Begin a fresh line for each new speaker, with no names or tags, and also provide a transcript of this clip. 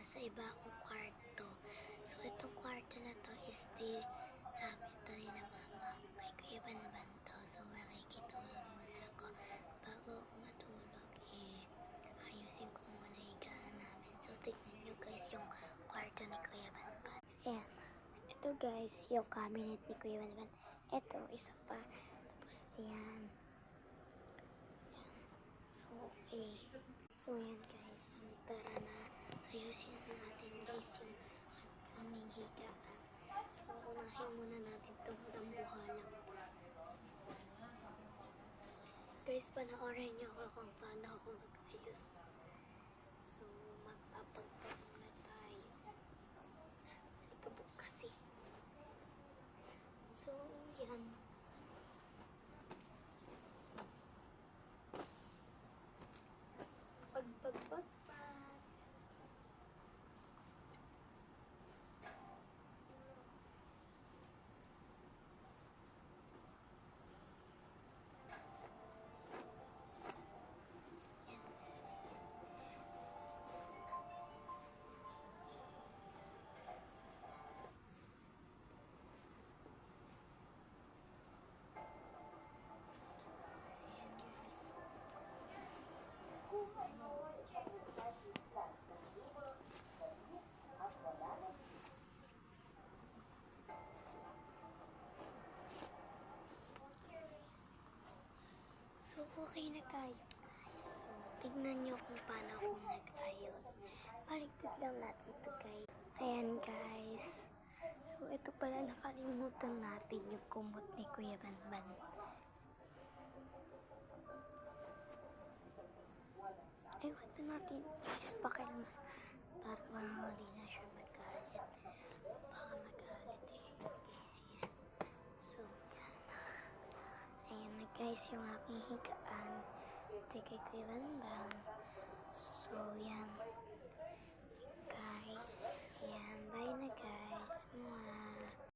nasa iba akong kwarto. So, itong kwarto na to is sa amin to ni na mama. Kay Kuya Banban to. So, makikitulog muna ako. Bago ako matulog, ayusin ko muna higaan namin. So, tignan nyo guys yung kwarto ni Kuya Banban. Ayan. Ito guys, yung cabinet ni Kuya Banban. Ito, isa pa. Tapos, ayan. So, yan guys. So, tara na. Ayusin na natin guys yung aming higaan. So, unahin muna natin itong dambuhalang. Guys, panoorin nyo ako kung paano ako mag-ayos. So, magpapagpag muna tayo. Alikabok kasi. So, yan. Pagpagpag. So, okay na tayo guys. So, tignan nyo kung paano ako nag-ayos. Paligtad lang natin to guys. Ayan guys. So, ito pala nakalimutan natin yung kumot ni Kuya Banban. Ay, wag na natin guys pakilman. Para mali na siya magalit. Baka magalit eh. Ayan. So, yan. Ayan na guys yung aking higaan. Ito kay Kuya Banban. So, yan.